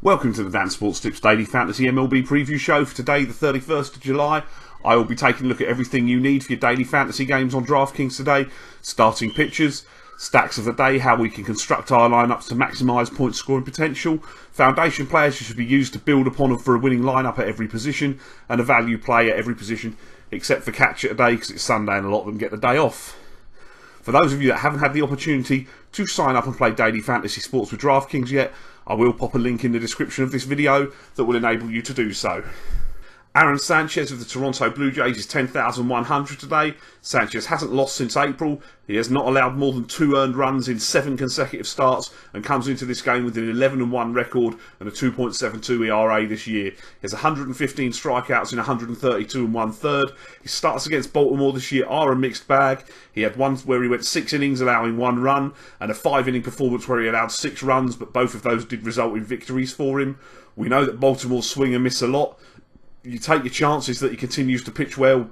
Welcome to the Dan Sports Tips Daily Fantasy MLB Preview Show for today, the 31st of July. I will be taking a look at everything you need for your daily fantasy games on DraftKings today. Starting pitchers, stacks of the day, how we can construct our lineups to maximise point scoring potential, foundation players who should be used to build upon for a winning lineup at every position, and a value play at every position, except for catcher today because it's Sunday and a lot of them get the day off. For those of you that haven't had the opportunity to sign up and play daily fantasy sports with DraftKings yet, I will pop a link in the description of this video that will enable you to do so. Aaron Sanchez of the Toronto Blue Jays is 10,100 today. Sanchez hasn't lost since April. He has not allowed more than 2 earned runs in 7 consecutive starts and comes into this game with an 11-1 record and a 2.72 ERA this year. He has 115 strikeouts in 132 1/3. His starts against Baltimore this year are a mixed bag. He had one where he went 6 innings allowing 1 run and a 5-inning performance where he allowed 6 runs, but both of those did result in victories for him. We know that Baltimore swing and miss a lot. You take your chances that he continues to pitch well,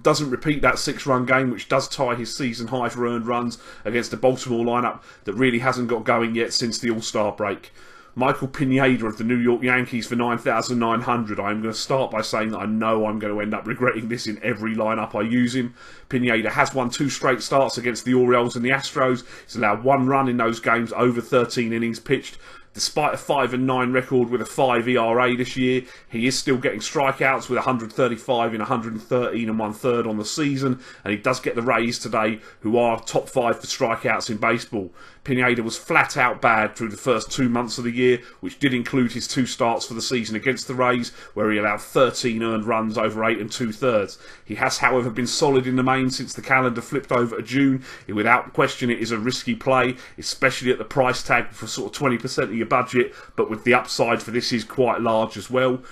doesn't repeat that 6-run game, which does tie his season high for earned runs against a Baltimore lineup that really hasn't got going yet since the All-Star break. Michael Pineda of the New York Yankees for 9,900. I'm going to start by saying that I know I'm going to end up regretting this in every lineup I use him. Pineda has won 2 straight starts against the Orioles and the Astros. He's allowed 1 run in those games over 13 innings pitched. Despite a 5-9 record with a 5 ERA this year, he is still getting strikeouts with 135 in 113 1/3 on the season, and he does get the Rays today, who are top 5 for strikeouts in baseball. Pineda was flat out bad through the first 2 months of the year, which did include his 2 starts for the season against the Rays, where he allowed 13 earned runs over 8 2/3. He has, however, been solid in the main since the calendar flipped over to June. He, without question, it is a risky play, especially at the price tag for sort of 20% of your budget, but with the upside for this is quite large as well.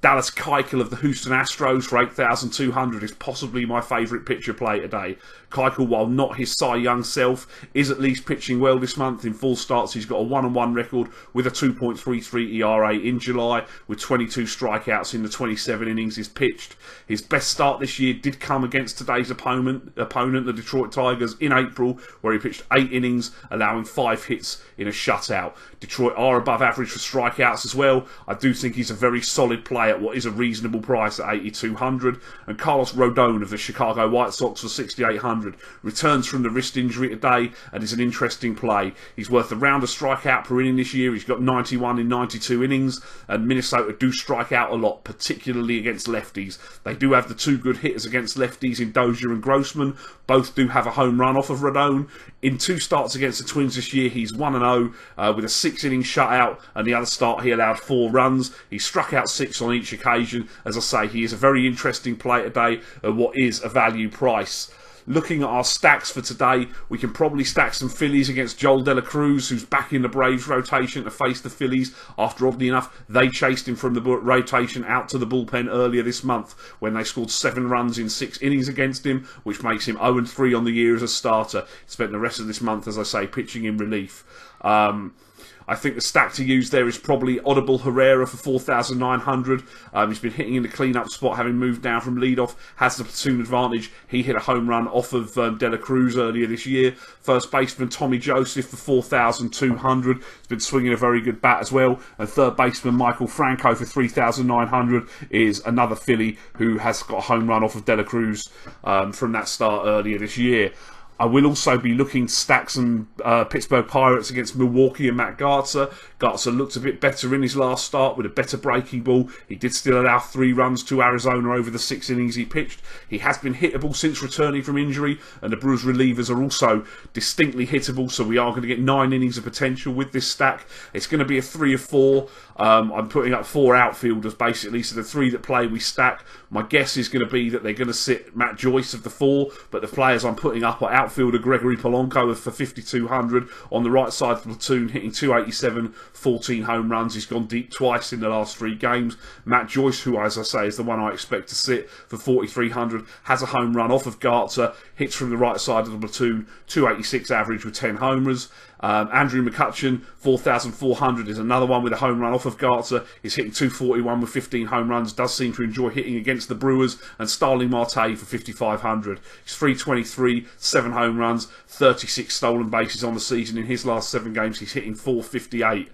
Dallas Keuchel of the Houston Astros for 8,200 is possibly my favourite pitcher play today. Keuchel, while not his Cy Young self, is at least pitching well this month. In 4 starts, he's got a 1-1 record with a 2.33 ERA in July, with 22 strikeouts in the 27 innings he's pitched. His best start this year did come against today's opponent, the Detroit Tigers, in April, where he pitched 8 innings, allowing 5 hits in a shutout. Detroit are above average for strikeouts as well. I do think he's a very solid play at what is a reasonable price at 8,200. And Carlos Rodon of the Chicago White Sox for 6,800 returns from the wrist injury today and is an interesting play. He's worth around a strikeout per inning this year. He's got 91 in 92 innings, and Minnesota do strike out a lot, particularly against lefties. They do have the 2 good hitters against lefties in Dozier and Grossman. Both do have a home run off of Rodon. In 2 starts against the Twins this year, he's 1-0 with a 6-inning shutout, and the other start he allowed 4 runs. He struck out 6 on each occasion. As I say, he is a very interesting play today at what is a value price. Looking at our stacks for today, we can probably stack some Phillies against Joel De La Cruz, who's back in the Braves rotation to face the Phillies after, oddly enough, they chased him from the rotation out to the bullpen earlier this month when they scored 7 runs in 6 innings against him, which makes him 0-3 on the year as a starter. He spent the rest of this month, as I say, pitching in relief. I think the stack to use there is probably Audible Herrera for 4,900. He's been hitting in the clean-up spot, having moved down from leadoff, has the platoon advantage. He hit a home run off of De La Cruz earlier this year. First baseman Tommy Joseph for 4,200. He's been swinging a very good bat as well. And third baseman Michael Franco for 3,900 is another Philly who has got a home run off of De La Cruz from that start earlier this year. I will also be looking to stack some Pittsburgh Pirates against Milwaukee and Matt Garza. Garza looked a bit better in his last start with a better breaking ball. He did still allow 3 runs to Arizona over the 6 innings he pitched. He has been hittable since returning from injury, and the Brewers relievers are also distinctly hittable, so we are going to get 9 innings of potential with this stack. It's going to be a 3 of 4. I'm putting up 4 outfielders basically, so the 3 that play we stack. My guess is going to be that they're going to sit Matt Joyce of the 4, but the players I'm putting up are outfielder Gregory Polanco for 5,200 on the right side of the platoon, hitting 287, 14 home runs. He's gone deep twice in the last 3 games. Matt Joyce, who, as I say, is the one I expect to sit for 4,300, has a home run off of Garza, hits from the right side of the platoon, 286 average with 10 homers. Andrew McCutchen, 4,400, is another one with a home run off of Garza. He's hitting 241 with 15 home runs, does seem to enjoy hitting against the Brewers. And Starling Marte for 5,500. He's 323, 7 home runs, 36 stolen bases on the season. In his last 7 games, he's hitting 458.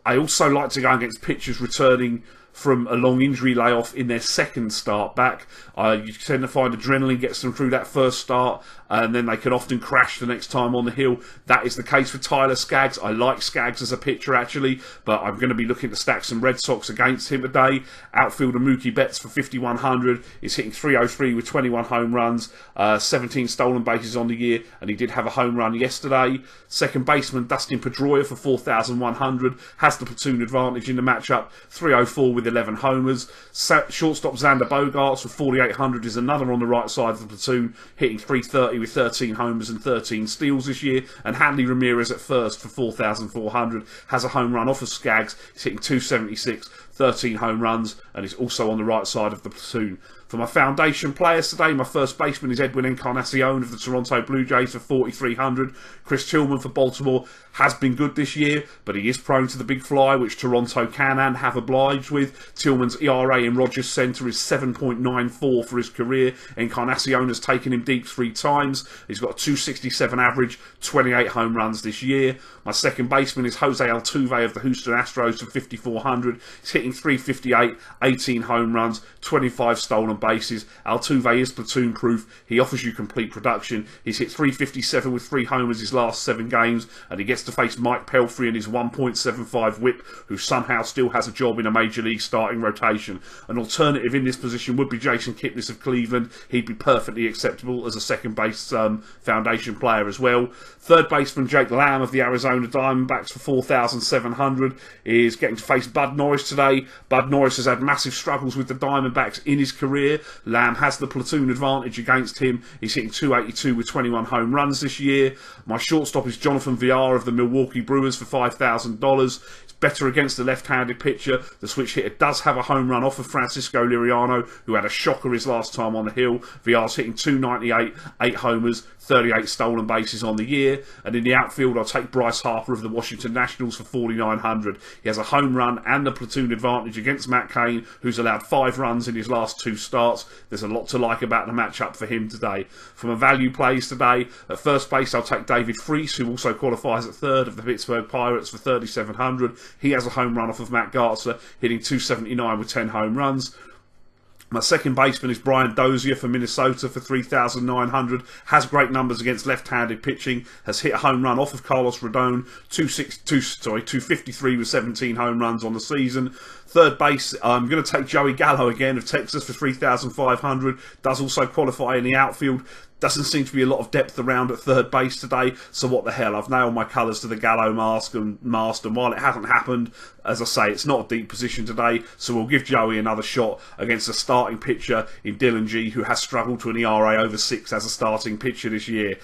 I also like to go against pitchers returning from a long injury layoff in their second start back. You tend to find adrenaline gets them through that first start, and then they can often crash the next time on the hill. That is the case for Tyler Skaggs. I like Skaggs as a pitcher, actually, but I'm going to be looking to stack some Red Sox against him today. Outfielder Mookie Betts for 5,100 is hitting .303 with 21 home runs, 17 stolen bases on the year, and he did have a home run yesterday. Second baseman Dustin Pedroia for 4,100 has the platoon advantage in the matchup, .304 with 11 homers. Shortstop Xander Bogaerts for 4,800 is another on the right side of the platoon, hitting .330 with 13 homers and 13 steals this year. And Hanley Ramirez at first for 4,400 has a home run off of Skaggs. He's hitting .276, 13 home runs, and is also on the right side of the platoon. For my foundation players today, my first baseman is Edwin Encarnacion of the Toronto Blue Jays for 4,300. Chris Tillman for Baltimore has been good this year, but he is prone to the big fly, which Toronto can and have obliged with. Tillman's ERA in Rogers Centre is 7.94 for his career. Encarnacion has taken him deep 3 times. He's got a .267 average, 28 home runs this year. My second baseman is Jose Altuve of the Houston Astros for 5,400. He's hitting .358, 18 home runs, 25 stolen bases. Altuve is platoon proof. He offers you complete production. He's hit .357 with 3 homers his last 7 games, and he gets to face Mike Pelfrey and his 1.75 whip, who somehow still has a job in a major league starting rotation. An alternative in this position would be Jason Kipnis of Cleveland. He'd be perfectly acceptable as a second base foundation player as well. Third baseman Jake Lamb of the Arizona Diamondbacks for 4,700 is getting to face Bud Norris today. Bud Norris has had massive struggles with the Diamondbacks in his career. Lamb has the platoon advantage against him. He's hitting .282 with 21 home runs this year. My shortstop is Jonathan Villar of the Milwaukee Brewers for $5,000. Better against the left-handed pitcher. The switch hitter does have a home run off of Francisco Liriano, who had a shocker his last time on the hill. Villar's hitting .298, 8 homers, 38 stolen bases on the year. And in the outfield, I'll take Bryce Harper of the Washington Nationals for 4,900. He has a home run and the platoon advantage against Matt Cain, who's allowed 5 runs in his last 2 starts. There's a lot to like about the matchup for him today. For my value plays today, at first base, I'll take David Freese, who also qualifies at third of the Pittsburgh Pirates for 3,700. He has a home run off of Matt Garza, hitting .279 with 10 home runs. My second baseman is Brian Dozier for Minnesota for 3,900. Has great numbers against left-handed pitching. Has hit a home run off of Carlos Rodon, 253 with 17 home runs on the season. Third base, I'm going to take Joey Gallo again of Texas for 3,500. Does also qualify in the outfield. Doesn't seem to be a lot of depth around at third base today, so what the hell, I've nailed my colours to the Gallo mast, and while it hasn't happened, as I say, it's not a deep position today, so we'll give Joey another shot against a starting pitcher in Dylan G, who has struggled to an ERA over 6 as a starting pitcher this year.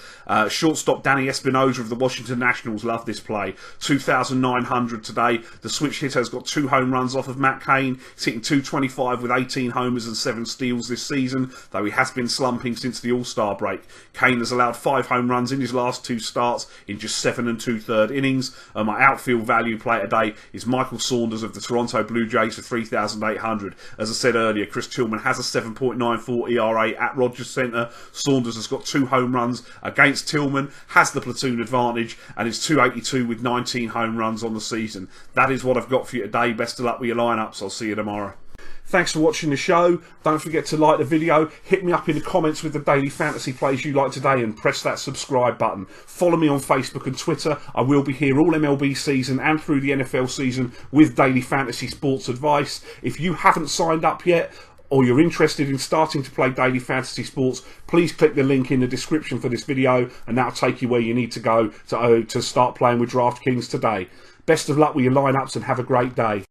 Shortstop Danny Espinosa of the Washington Nationals, love this play, 2,900 today. The switch hitter has got 2 home runs off of Matt Cain. He's hitting .225 with 18 homers and 7 steals this season, though he has been slumping since the All-Star break. Cain has allowed 5 home runs in his last 2 starts in just 7 2/3 innings. My outfield value play today is Michael Saunders of the Toronto Blue Jays for 3,800. As I said earlier, Chris Tillman has a 7.94 ERA at Rogers Centre. Saunders has got 2 home runs against Tillman, has the platoon advantage, and is .282 with 19 home runs on the season. That is what I've got for you today. Best of luck with your lineups. I'll see you tomorrow. Thanks for watching the show. Don't forget to like the video, hit me up in the comments with the daily fantasy plays you like today, and press that subscribe button. Follow me on Facebook and Twitter. I will be here all MLB season and through the NFL season with daily fantasy sports advice. If you haven't signed up yet, or you're interested in starting to play daily fantasy sports, please click the link in the description for this video, and that'll take you where you need to go to start playing with DraftKings today. Best of luck with your lineups and have a great day.